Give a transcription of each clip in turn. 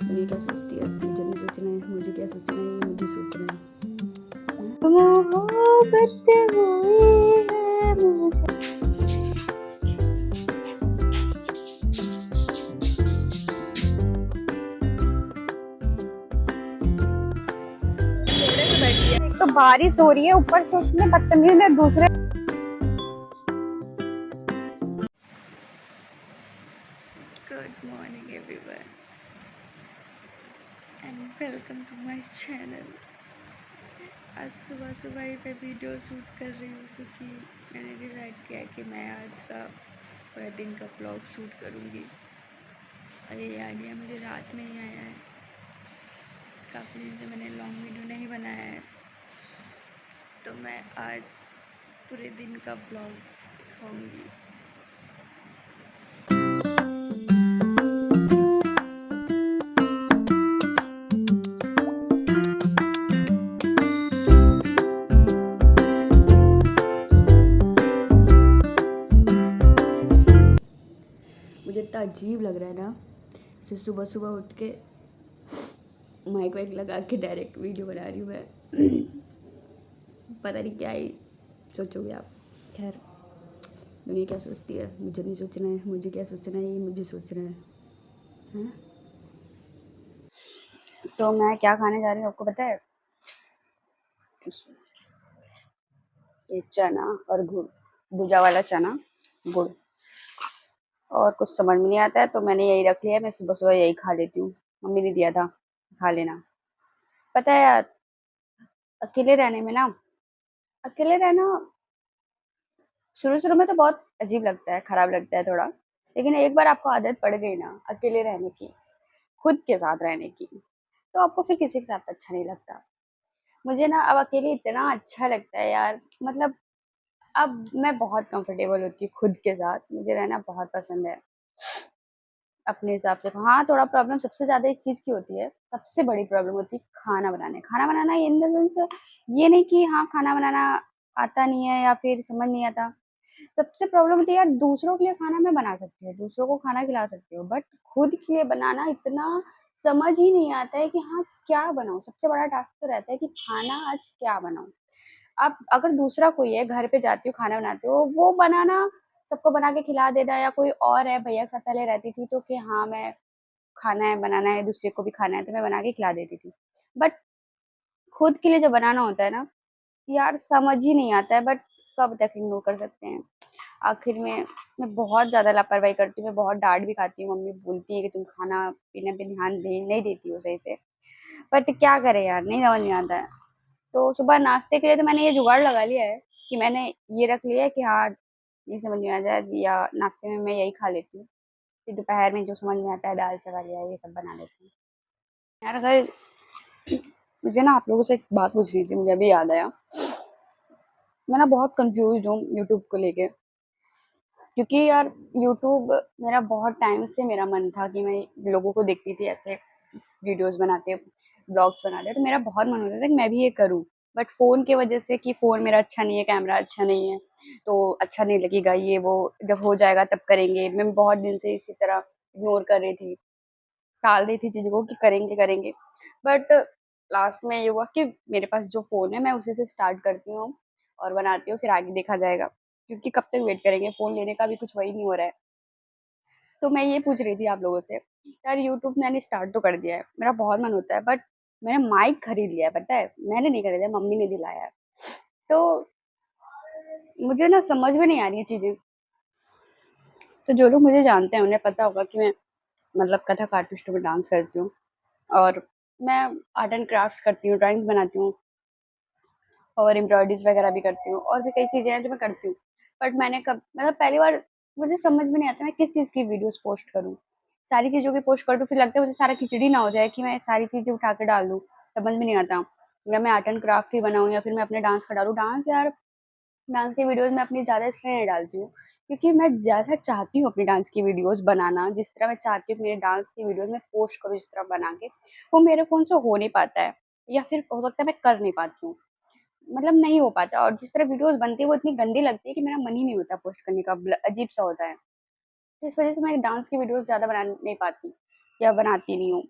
दुनिया क्या सोचती है, मुझे नहीं सोचना है, मुझे क्या सोचना है, ये मुझे सोचना है। मोहब्बत हुई है मुझे। एक तो बारिश हो रही है, ऊपर से उसने बदतमीज ने दूसरे। Good morning everyone and welcome to my channel. आज सुबह सुबह ही मैं वीडियो शूट कर रही हूँ क्योंकि मैंने डिसाइड किया कि मैं आज का पूरा दिन का व्लॉग शूट करूँगी और ये आइडिया मुझे रात में ही आया है। काफ़ी दिन से मैंने लॉन्ग वीडियो नहीं बनाया है, तो मैं आज पूरे दिन का व्लॉग दिखाऊँगी। मुझे इतना अजीब लग रहा है ना, जैसे सुबह सुबह उठ के माइक वाइक लगा के डायरेक्ट वीडियो बना रही हूँ मैं। पता नहीं क्या ही सोचोगे आप। खैर, दुनिया क्या सोचती है, मुझे नहीं सोचना है, मुझे क्या सोचना है, ये मुझे सोचना है। हैं? तो मैं क्या खाने जा रही हूँ आपको पता है? ये चना और गुड़, भुजा वाला चना गुड़। और कुछ समझ में नहीं आता है तो मैंने यही रख लिया है, मैं सुबह सुबह यही खा लेती हूँ। मम्मी ने दिया था, खा लेना। पता है यार, अकेले रहने में ना, अकेले रहना शुरू शुरू में तो बहुत अजीब लगता है, खराब लगता है थोड़ा। लेकिन एक बार आपको आदत पड़ गई ना अकेले रहने की, खुद के साथ रहने की, तो आपको फिर किसी के साथ अच्छा नहीं लगता। मुझे ना अब अकेले इतना अच्छा लगता है यार, मतलब अब मैं बहुत कंफर्टेबल होती हूँ खुद के साथ। मुझे रहना बहुत पसंद है अपने हिसाब से। हाँ, थोड़ा प्रॉब्लम सबसे ज्यादा इस चीज की होती है, सबसे बड़ी प्रॉब्लम होती है खाना बनाने। खाना बनाना इन द सेंस, ये नहीं कि हाँ खाना बनाना आता नहीं है या फिर समझ नहीं आता। सबसे प्रॉब्लम होती है यार, दूसरों के लिए खाना मैं बना सकती हूँ, दूसरों को खाना खिला सकती हूँ, बट खुद के लिए बनाना इतना समझ ही नहीं आता है कि हाँ क्या बनाऊँ। सबसे बड़ा टास्क तो रहता है कि खाना आज क्या बनाऊँ। अब अगर दूसरा कोई है, घर पे जाती हूँ खाना बनाती हूँ, वो बनाना, सबको बना के खिला देना, या कोई और है, भैया के साथ पहले रहती थी तो कि हाँ मैं खाना है बनाना है, दूसरे को भी खाना है तो मैं बना के खिला देती थी। बट खुद के लिए जब बनाना होता है ना यार, समझ ही नहीं आता है। बट कब तक इग्नोर कर सकते हैं। आखिर में मैं बहुत ज़्यादा लापरवाही करती हूँ, मैं बहुत डाँट भी खाती हूँ। मम्मी बोलती है कि तुम खाना-पीने पे ध्यान दे नहीं देती हो सही से। बट क्या करें यार, नहीं समझ में आता है। तो सुबह नाश्ते के लिए तो मैंने ये जुगाड़ लगा लिया है कि मैंने ये रख लिया है कि हाँ, ये समझ में आ जाए या नाश्ते में मैं यही खा लेती हूँ। फिर दोपहर में जो समझ में आता है दाल-चावल या ये सब बना लेती हूँ। यार अगर मुझे ना आप लोगों से एक बात पूछनी थी, मुझे अभी याद आया। मैं ना बहुत कन्फ्यूज़्ड हूँ यूट्यूब को लेके। क्योंकि यार यूट्यूब, मेरा बहुत टाइम से मेरा मन था कि मैं लोगों को देखती थी ऐसे वीडियोस बनाते, ब्लॉग्स बनाते, तो मेरा बहुत मन होता था कि मैं भी ये करूं। बट फ़ोन की वजह से, कि फ़ोन मेरा अच्छा नहीं है, कैमरा अच्छा नहीं है, तो अच्छा नहीं लगेगा, ये वो, जब हो जाएगा तब करेंगे। मैं बहुत दिन से इसी तरह इग्नोर कर रही थी, टाल रही थी चीज़ों को कि करेंगे करेंगे। बट लास्ट में ये हुआ कि मेरे पास जो फ़ोन है मैं उसी से स्टार्ट करती हूँ और बनाती हूँ, फिर आगे देखा जाएगा। क्योंकि कब तक वेट करेंगे, फ़ोन लेने का भी कुछ वही नहीं हो रहा है। तो मैं ये पूछ रही थी आप लोगों से, यार यूट्यूब मैंने स्टार्ट तो कर दिया है, मेरा बहुत मन होता है, बट मैंने माइक खरीद लिया है, पता है? मैंने नहीं खरीदा, मम्मी ने दिलाया है। तो मुझे ना समझ में नहीं आ रही है चीज़ें। तो जो लोग मुझे जानते हैं उन्हें पता होगा कि मैं मतलब कथक आर्टिस्ट में डांस करती हूँ, और मैं आर्ट एंड क्राफ्ट्स करती हूँ, ड्राइंग्स बनाती हूँ और एम्ब्रॉयडरीज़ वगैरह भी करती हूँ, और भी कई चीज़ें हैं जो मैं करती हूँ। बट मैंने कब, मतलब पहली बार मुझे समझ में नहीं आता मैं किस चीज़ की वीडियोज़ पोस्ट करूँ। सारी चीज़ों की पोस्ट कर दूँ, फिर लगता है मुझे सारा खिचड़ी ना हो जाए कि मैं सारी चीज़ें उठा के डाल दूँ, समझ में नहीं आता। या मैं आर्ट एंड क्राफ्ट ही बनाऊँ या फिर मैं अपने डांस का डालूँ। डांस यार, डांस की वीडियोज़ मैं अपनी ज़्यादा इसलिए नहीं डालती हूँ, क्योंकि मैं ज़्यादा चाहती हूँ अपनी डांस की वीडियोज़ बनाना, जिस तरह मैं चाहती हूँ कि मेरे डांस की वीडियोज़ मैं पोस्ट करूँ जिस तरह बना के, वो मेरे फ़ोन से हो नहीं पाता है, या फिर हो सकता है मैं कर नहीं पाती हूँ। मतलब नहीं हो पाता, और जिस तरह वीडियोज़ बनती है वो इतनी गंदी लगती है कि मेरा मन ही नहीं होता पोस्ट करने का, अजीब-सा होता है। तो इस वज़ह से मैं डांस की वीडियोज़ ज़्यादा बना नहीं पाती या बनाती नहीं हूँ।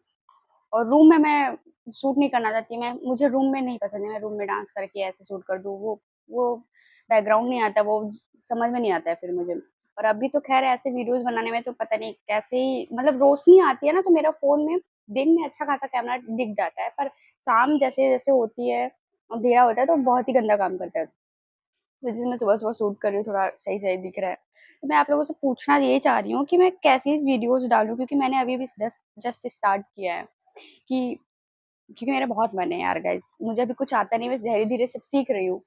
और रूम में मैं शूट नहीं करना चाहती। मैं मुझे रूम में नहीं पसंद है, मैं रूम में डांस करके ऐसे शूट कर दूँ, वो बैकग्राउंड नहीं आता, वो समझ में नहीं आता है फिर मुझे। और अभी तो खैर ऐसे वीडियोज़ बनाने में तो पता नहीं कैसे ही, मतलब रोशनी आती है ना, तो मेरा फ़ोन में दिन में अच्छा खासा कैमरा दिख जाता है, पर शाम जैसे-जैसे होती है, अंधेरा होता है तो बहुत ही गंदा काम करता है। तो जैसे मैं सुबह-सुबह शूट कर रही हूँ, थोड़ा सही-सही दिख रहा है। तो मैं आप लोगों से पूछना ये चाह रही हूँ कि मैं कैसी वीडियोज़ डालूँ, क्योंकि मैंने अभी-अभी जस्ट स्टार्ट किया है, कि क्योंकि मेरा बहुत मन है यार गाइस, मुझे अभी कुछ आता नहीं, मैं धीरे-धीरे सब सीख रही हूँ।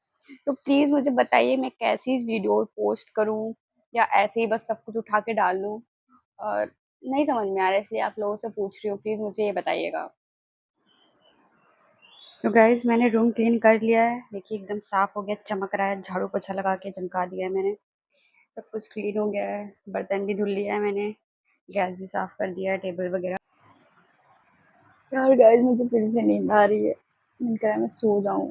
तो प्लीज़ मुझे बताइए मैं कैसी वीडियो पोस्ट करूँ, या ऐसे ही बस सब कुछ उठा के डाल दूँ? और नहीं समझ में आ रहा है, इसलिए आप लोगों से पूछ रही हूँ, प्लीज़ मुझे ये बताइएगा। तो गाइस मैंने रूम क्लीन कर लिया है, देखिए एकदम साफ हो गया, चमक रहा है, झाड़ू पोछा लगा के चमका दिया है मैंने। सब कुछ क्लीन हो गया है, बर्तन भी धुल लिया है मैंने, गैस भी साफ कर दिया है, टेबल वगैरह। यार गाइस मुझे फिर से नींद आ रही है, मन कर रहा है मैं सो जाऊं।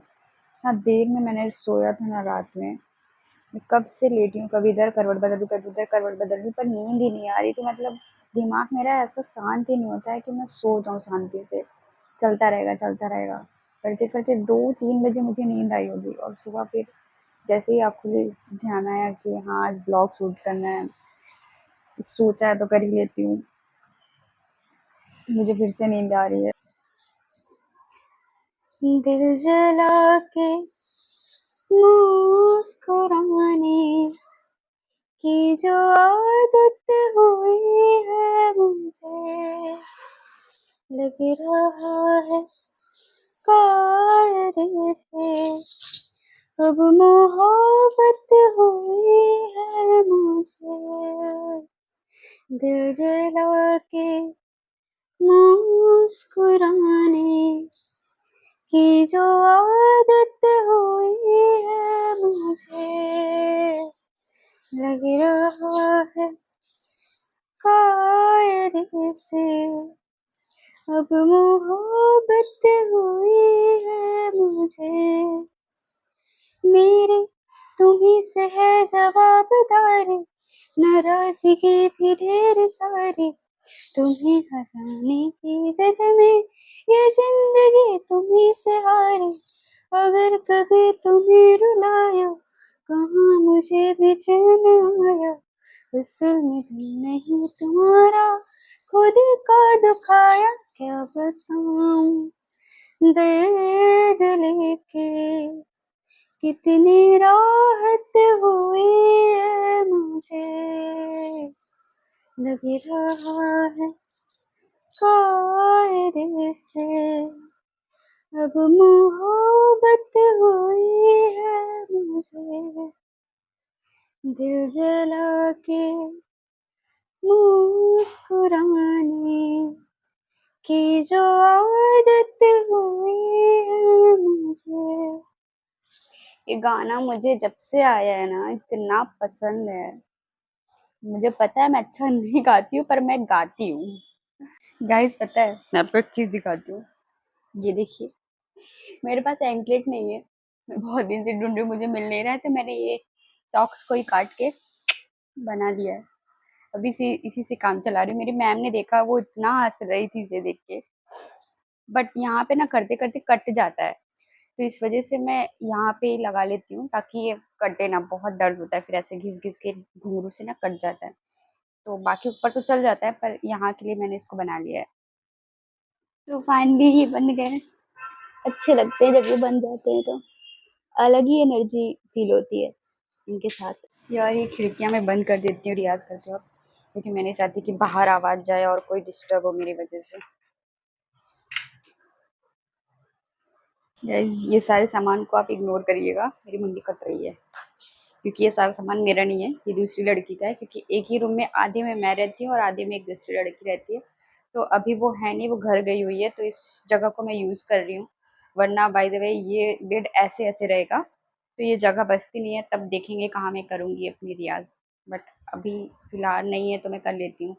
ना देर में मैंने सोया था ना रात में, मैं कब से लेटी हूँ, कभी इधर करवट बदल रही, कभी उधर करवट बदल रही, पर नींद ही नहीं आ रही। तो मतलब दिमाग मेरा ऐसा शांत ही नहीं होता है कि मैं सो जाऊँ शांति से। चलता रहेगा, करते करते 2-3 बजे मुझे नींद आई होगी, और सुबह फिर जैसे ही आँख खुली, ध्यान आया कि हाँ आज ब्लॉग शूट करना है, कुछ सोचा है तो कर ही लेती हूँ। मुझे फिर से नींद आ रही है। दिल जला के मुस्कुराने की जो आदत हुई है मुझे, लग रहा है कायदे से अब मोहब्बत हुई है मुझे। दिल जला के मुस्कुराने की जो आदत हुई है मुझे, लग रहा है कायदे से अब मोहब्बत हुई है मुझे। मेरे तुम्हीं से है जवाबदारी, नाराजगी भी ढेर सारी, तुम्हें हराने की जद में ये जिंदगी तुम्हीं से हारी। अगर कभी तुम्हें रुलाया, कहाँ मुझे भी चैन आया, असल में दिल नहीं तुम्हारा, खुद का दुखाया क्या बताऊं। दर्द लेके कितनी राहत हुई है मुझे, लग रहा है कायदे से अब मोहब्बत हुई है मुझे। दिल जला के मुस्कुराने की जो आदत हुई है मुझे। ये गाना मुझे जब से आया है ना इतना पसंद है। मुझे पता है मैं अच्छा नहीं गाती हूँ, पर मैं गाती हूँ। गाइस पता है मैं आपको एक चीज दिखाती हूँ, ये देखिए मेरे पास एंकलेट नहीं है, मैं बहुत दिन से ढूंढ रही हूँ, मुझे मिल नहीं रहा है, तो मैंने ये सॉक्स को ही काट के बना लिया है। अभी से इसी से काम चला रही हूँ। मेरी मैम ने देखा, वो इतना हंस रही थी इसे देख के, बट यहाँ पे ना करते करते कट जाता है, तो इस वजह से मैं यहाँ पे ही लगा लेती हूँ ताकि ये कटे ना। बहुत दर्द होता है फिर ऐसे घिस घिस के, घुंघरू से ना कट जाता है। तो बाकी ऊपर तो चल जाता है, पर यहाँ के लिए मैंने इसको बना लिया है। तो फाइनली ये बन गए। अच्छे लगते हैं जब ये बन जाते हैं, तो अलग ही एनर्जी फील होती है इनके साथ। यार ये खिड़कियाँ मैं बंद कर देती हूँ रियाज करते वक्त, क्योंकि मैं नहीं चाहती कि बाहर आवाज़ जाए और कोई डिस्टर्ब हो मेरी वजह से। गाइस ये सारे सामान को आप इग्नोर करिएगा, मेरी मुंडी कट रही है, क्योंकि ये सारा सामान मेरा नहीं है, ये दूसरी लड़की का है। क्योंकि एक ही रूम में आधे में मैं रहती हूँ और आधे में एक दूसरी लड़की रहती है। तो अभी वो है नहीं, वो घर गई हुई है, तो इस जगह को मैं यूज़ कर रही हूँ। वरना बाय द वे ये बेड ऐसे ऐसे रहेगा, तो ये जगह बचती नहीं है, तब देखेंगे कहाँ मैं करूँगी अपनी रियाज। बट अभी फिलहाल नहीं है तो मैं कर लेती हूँ।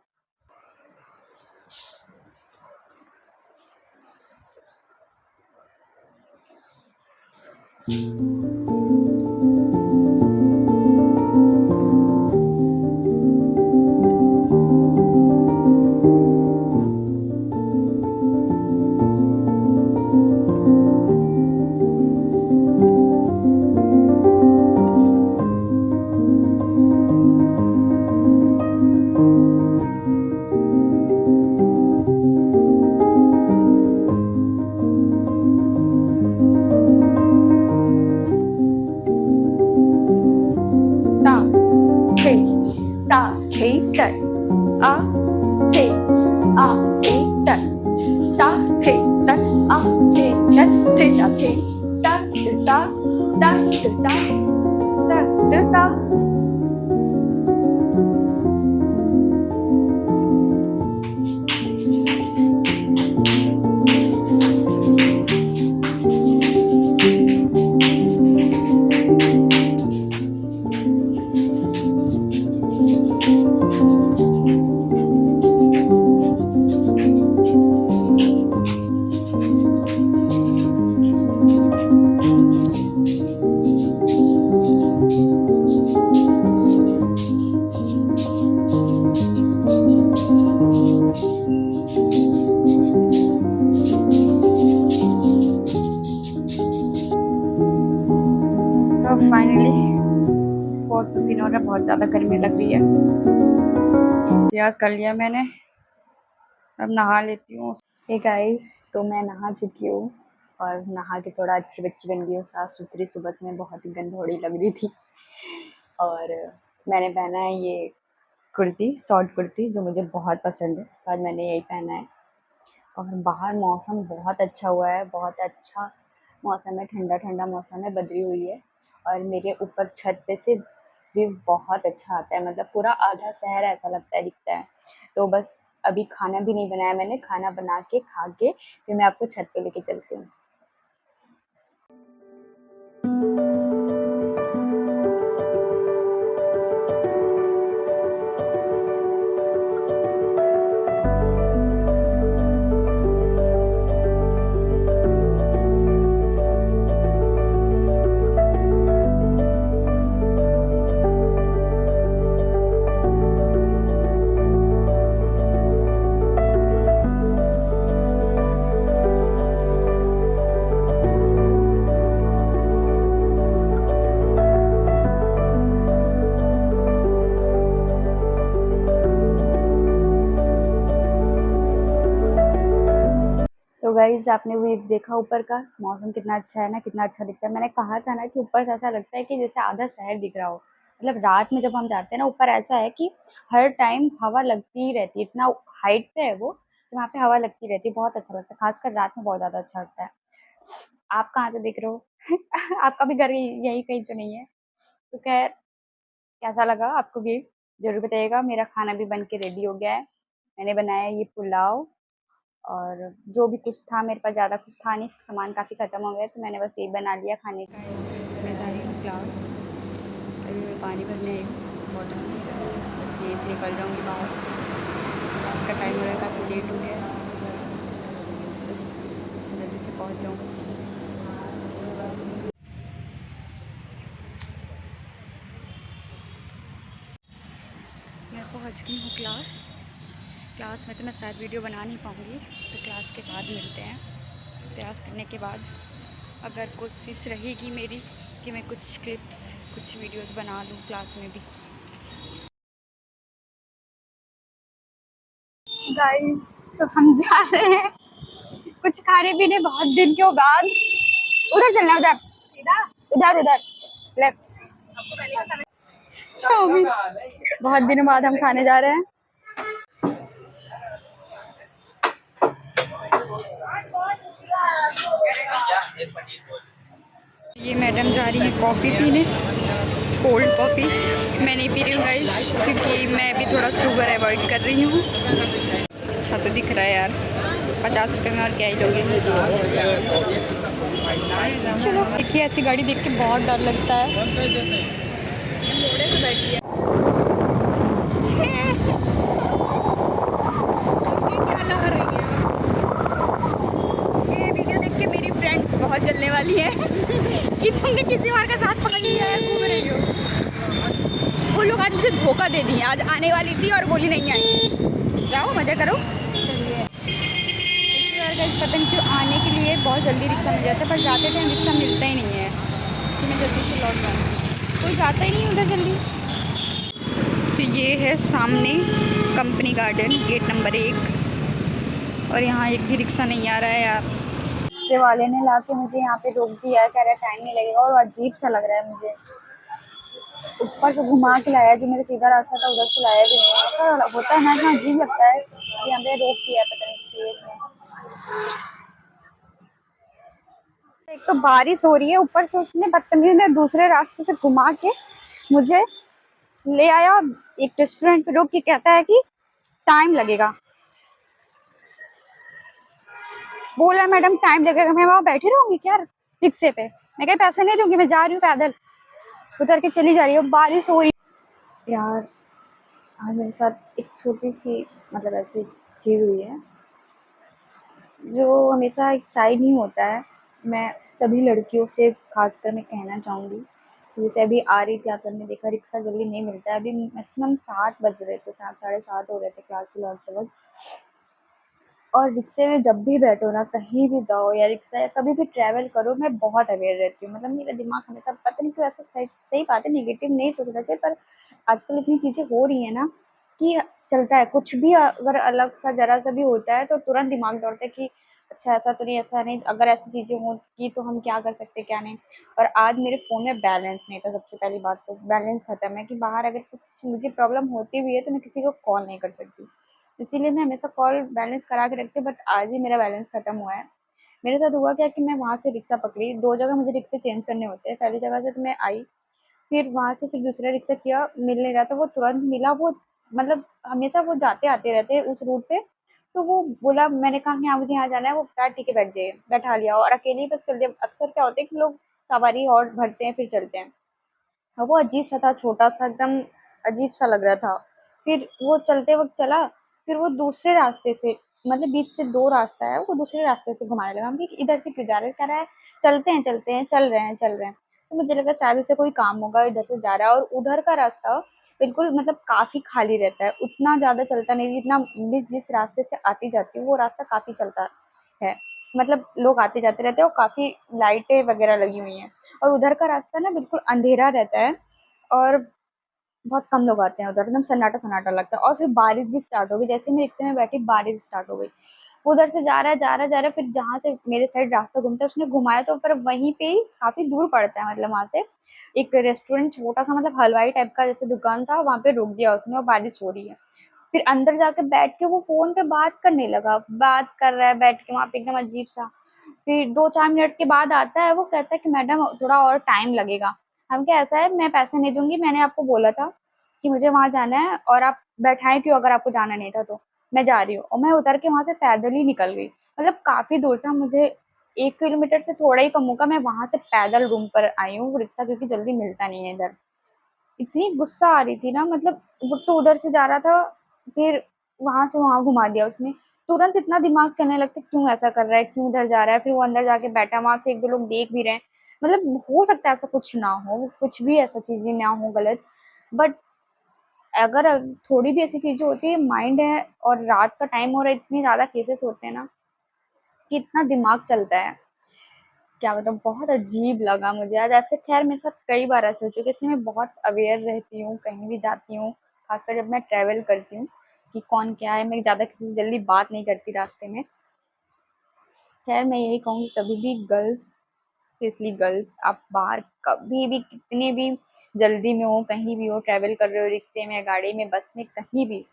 tật ta thi tật a thi tật thi ta thi ta từ ta ta từ ta ta từ ta. तो फाइनली बहुत पसीना हो रहा है, बहुत ज़्यादा गर्मी लग रही है। प्रयास कर लिया मैंने, अब नहा लेती हूँ। हे गाइस, तो मैं नहा चुकी हूँ और नहा के थोड़ा अच्छी बच्ची बन गई हूँ, साफ सुथरी। सुबह से मैं बहुत ही गंदौड़ी लग रही थी और मैंने पहना है ये कुर्ती, शॉर्ट कुर्ती, जो मुझे बहुत पसंद है, और मैंने यही पहना है। और बाहर मौसम बहुत अच्छा हुआ है, बहुत अच्छा मौसम है, ठंडा ठंडा मौसम है, बदली हुई है। और मेरे ऊपर छत पे से व्यू बहुत अच्छा आता है, मतलब पूरा आधा शहर ऐसा लगता है, दिखता है। तो बस अभी खाना भी नहीं बनाया मैंने, खाना बना के खा के फिर मैं आपको छत पे लेके चलती हूँ। तो गाइस, आपने वो देखा ऊपर का मौसम कितना अच्छा है ना, कितना अच्छा दिखता है। मैंने कहा था ना कि ऊपर से ऐसा लगता है कि जैसे आधा शहर दिख रहा हो। मतलब रात में जब हम जाते हैं ना ऊपर, ऐसा है कि हर टाइम हवा लगती ही रहती है, इतना हाइट पे है वो, तो वहाँ पे हवा लगती रहती है, बहुत अच्छा लगता है, खासकर रात में बहुत ज्यादा अच्छा लगता है। आप कहाँ से दिख रहे हो? आपका भी घर यही कहीं तो नहीं है? तो खैर, कैसा लगा आपको भी जरूर बताइएगा। मेरा खाना भी बन के रेडी हो गया है। मैंने बनाया ये पुलाव, और जो भी कुछ था मेरे पास, ज़्यादा कुछ था नहीं, सामान काफ़ी ख़त्म हो गया, तो मैंने बस यही बना लिया खाने का। मैं जा रही हूँ क्लास, अभी मैं पानी भरने आई हूँ बॉटल में, बस यहीं से निकल जाऊँगी बाहर। क्लास का टाइम हो रहा है, काफ़ी लेट हो गया है, बस जल्दी से पहुँच जाऊँ। मैं पहुँच गई हूँ क्लास में। तो मैं शायद वीडियो बना नहीं पाऊँगी, तो क्लास के बाद मिलते हैं। प्रयास करने के बाद अगर कोशिश रहेगी मेरी कि मैं कुछ क्लिप्स, कुछ वीडियोस बना लूँ क्लास में भी। गाइस, तो हम जा रहे हैं कुछ खाने पीने, बहुत दिन के बाद। उधर चलना, उधर उधर उधर लेफ्ट। चाउमीन, बहुत दिनों बाद हम खाने जा रहे हैं। ये मैडम जा रही है कॉफ़ी पीने, कोल्ड कॉफ़ी। मैं नहीं पी रही हूँ गाइस, क्योंकि मैं भी थोड़ा शुगर अवॉइड कर रही हूँ। अच्छा तो दिख रहा है यार, 50 रुपये में और क्या ही लोगे। चलो देखिए, ऐसी गाड़ी देख के बहुत डर लगता है। मोड़े से बैठी है। क्या लग रही है? ये वीडियो देख के मेरी फ्रेंड्स बहुत जलने वाली है कि तुमने किसी और का साथ पकड़ लिया है, घूम रही हो। वो लोग आज मुझे धोखा दे दिए, आज आने वाली थी और बोली नहीं आई। जाओ मज़ा करो। चलिए, पता नहीं क्यों आने के लिए बहुत जल्दी रिक्शा मिल जाता है, पर जाते टाइम रिक्शा मिलता ही नहीं है, कि मैं जल्दी से लौट जाऊँ, कोई जाता ही नहीं उधर जल्दी। तो ये है सामने कंपनी गार्डन, गेट नंबर 1, और यहाँ एक भी रिक्शा नहीं आ रहा है यार। रिक्शे वाले ने लाके मुझे यहाँ पे रोक दिया है, कह रहा है टाइम नहीं लगेगा, और अजीब सा लग रहा है मुझे। ऊपर से घुमा के लाया, जो मेरा सीधा रास्ता था उधर से लाया भी नहीं। ऐसा होता है ना, इतना अजीब लगता है। यहाँ पे रोक दिया है, पता नहीं तो बारिश हो रही है, ऊपर से उसने बदतमीज ने दूसरे रास्ते से घुमा के मुझे ले आया, एक रेस्टोरेंट पे रोक के कहता है कि टाइम लगेगा। बोला मैडम टाइम लगेगा, मैं वहां बैठी रहूंगी क्या रिक्शे पे? मैं कहा पैसे नहीं दूंगी, मैं जा रही हूँ पैदल। उतर के चली जा रही है, बारिश हो रही है। यार आज मेरे साथ एक छोटी सी मतलब ऐसी चीज हुई है जो हमेशा एक साइड नहीं होता है। मैं सभी लड़कियों से खासकर मैं कहना चाहूँगी, जैसे अभी आ रही थी, आपने देखा रिक्शा जल्दी नहीं मिलता है। अभी मैक्सिमम 7 बज रहे थे, 7 साढ़े 7 हो रहे थे क्लास से लौटते वक्त। और रिक्शे में जब भी बैठो ना, कहीं भी जाओ या रिक्शा या कभी भी ट्रैवल करो, मैं बहुत अवेयर रहती हूँ। मतलब मेरा दिमाग हमेशा, पता नहीं क्यों ऐसा, सही सही बात है, नेगेटिव नहीं सोचना चाहिए, पर आजकल इतनी चीज़ें हो रही है ना कि चलता है। कुछ भी अगर अलग सा ज़रा सा भी होता है तो तुरंत दिमाग दौड़ता है कि अच्छा ऐसा तो नहीं, ऐसा नहीं, अगर ऐसी चीज़ें हों तो हम क्या कर सकते, क्या नहीं। और आज मेरे फ़ोन में बैलेंस नहीं था, सबसे पहली बात तो बैलेंस ख़त्म है कि बाहर अगर कुछ मुझे प्रॉब्लम होती भी है तो मैं किसी को कॉल नहीं कर सकती। इसीलिए मैं हमेशा कॉल बैलेंस करा के रखती हूँ, बट आज ही मेरा बैलेंस खत्म हुआ है। मेरे साथ हुआ क्या कि मैं वहाँ से रिक्शा पकड़ी, 2 जगह मुझे रिक्शे चेंज करने होते हैं। पहली जगह से तो मैं आई, फिर वहाँ से फिर दूसरा रिक्शा किया, मिल नहीं रहा था, वो तुरंत मिला। वो मतलब हमेशा वो जाते आते रहते हैं उस रूट पे, तो वो बोला, मैंने कहा कि हाँ मुझे यहाँ जाना है, वो कहा ठीक है बैठ जाइए, बैठा लिया और अकेले ही बस चल दिया। अक्सर क्या होता है कि लोग सवारी और भरते हैं फिर चलते हैं, और वो अजीब-सा था, छोटा-सा एकदम अजीब-सा लग रहा था। फिर वो चलते वक़्त चला, फिर वो दूसरे रास्ते से, मतलब बीच से 2 रास्ता है, वो दूसरे रास्ते से घुमाने लगा। हम कहे कि इधर से क्यों जा रहे हो? कह रहा है चलते हैं, चल रहे हैं, चल रहे हैं। तो मुझे लगा शायद उसे कोई काम होगा, इधर से जा रहा है। और उधर का रास्ता बिल्कुल मतलब काफ़ी खाली रहता है, उतना ज़्यादा चलता नहीं, जितना जिस रास्ते से आती-जाती हूँ, वो रास्ता काफ़ी चलता है। मतलब लोग आते-जाते रहते हैं और काफ़ी लाइटें वग़ैरह लगी हुई हैं। और उधर का रास्ता ना बिल्कुल अंधेरा रहता है और बहुत कम लोग आते हैं उधर, एकदम सन्नाटा-सन्नाटा लगता है। और फिर बारिश भी स्टार्ट हो गई, जैसे ही मैं रिक्शे में बैठी बारिश स्टार्ट हो गई। वो उधर से जा रहा है, जा रहा है, जा रहा है, फिर जहाँ से मेरे साइड रास्ता घूमता है उसने घुमाया, तो पर वहीं पे ही काफ़ी दूर पड़ता है, मतलब वहाँ से एक रेस्टोरेंट छोटा-सा, मतलब हलवाई टाइप का जैसे दुकान था, वहाँ पे रोक दिया उसने और बारिश हो रही है। फिर अंदर जाके बैठ के वो फ़ोन पे बात करने लगा, बात कर रहा है बैठ के वहाँ पे एकदम अजीब-सा। फिर 2-4 मिनट के बाद आता है, वो कहता है कि मैडम थोड़ा और टाइम लगेगा। हम कहा ऐसा है, मैं पैसे नहीं दूँगी, मैंने आपको बोला था कि मुझे वहाँ जाना है और आप बैठाए क्यों अगर आपको जाना नहीं था तो? मैं जा रही हूँ। और मैं उतर के वहाँ से पैदल ही निकल गई। मतलब काफ़ी दूर था, मुझे 1 किलोमीटर से थोड़ा ही कम होगा, मैं वहाँ से पैदल रूम पर आई हूँ, रिक्शा क्योंकि जल्दी मिलता नहीं है इधर। इतनी गुस्सा आ रही थी ना, मतलब वो तो उधर से जा रहा था, फिर वहाँ से वहाँ घुमा दिया उसने। तुरंत इतना दिमाग चलने लगता है, क्यों ऐसा कर रहा है, क्यों इधर जा रहा है? फिर वो अंदर जाके बैठा, वहाँ से 1-2 लोग देख भी रहे हैं। मतलब हो सकता है ऐसा कुछ ना हो, कुछ भी ऐसा चीज़ें ना हो गलत, बट अगर थोड़ी भी ऐसी चीज़ें होती है, माइंड है और रात का टाइम हो रहा है, इतने ज़्यादा केसेस होते हैं ना कि इतना दिमाग चलता है। क्या बताऊँ, बहुत अजीब लगा मुझे आज। ऐसे ख़ैर मेरे साथ कई बार ऐसे हो चुका है, इसलिए मैं बहुत अवेयर रहती हूँ, कहीं भी जाती हूँ, ख़ासकर जब मैं ट्रैवल करती हूँ कि कौन क्या है, मैं ज़्यादा किसी से जल्दी बात नहीं करती रास्ते में। ख़ैर मैं यही कहूँगी, कभी भी गर्ल्स, स्पेशली गर्ल्स, आप बाहर कभी भी कितने भी जल्दी में हो, कहीं भी हो, ट्रैवल कर रहे हो, रिक्शे में, गाड़ी में, बस में, कहीं भी,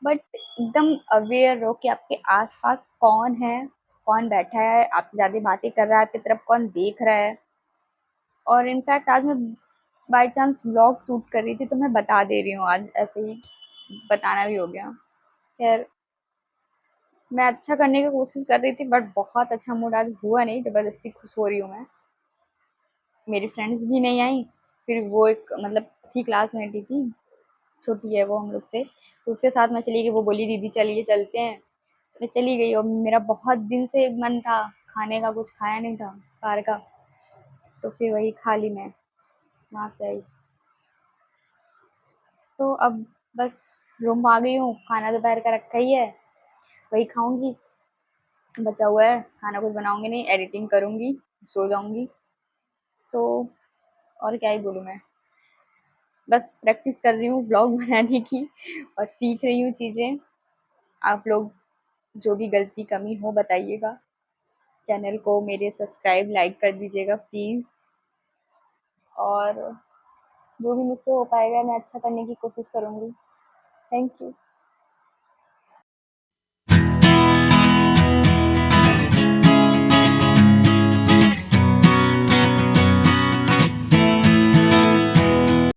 बट एकदम अवेयर रहो कि आपके आस-पास कौन है, कौन बैठा है, आपसे ज़्यादा बातें कर रहा है, आपकी तरफ कौन देख रहा है। और इनफैक्ट आज मैं बाय चांस व्लॉग शूट कर रही थी, तो मैं बता दे रही हूँ आज, ऐसे ही बताना भी हो गया। खैर मैं अच्छा करने की कोशिश कर रही थी, बट बहुत अच्छा मूड आज हुआ नहीं, ज़बरदस्ती खुश हो रही हूँ मैं। मेरी फ्रेंड्स भी नहीं आई, फिर वो एक मतलब थी क्लासमेट ही थी, छोटी है वो हम लोग से, तो उसके साथ मैं चली गई। वो बोली दीदी चलिए चलते हैं, मैं चली गई। और मेरा बहुत दिन से मन था खाने का, कुछ खाया नहीं था बाहर का, तो फिर वही खा ली मैं, वहाँ से आई। तो अब बस रूम आ गई हूँ, खाना दोपहर का रखा ही है, वही खाऊंगी। बचा हुआ है खाना, कुछ बनाऊंगी नहीं, एडिटिंग करूंगी, सो जाऊंगी। तो और क्या ही बोलूँ मैं, बस प्रैक्टिस कर रही हूँ ब्लॉग बनाने की और सीख रही हूँ चीज़ें। आप लोग जो भी गलती कमी हो बताइएगा, चैनल को मेरे सब्सक्राइब लाइक कर दीजिएगा प्लीज़। और जो भी मुझसे हो पाएगा मैं अच्छा करने की कोशिश करूँगी। Thank you.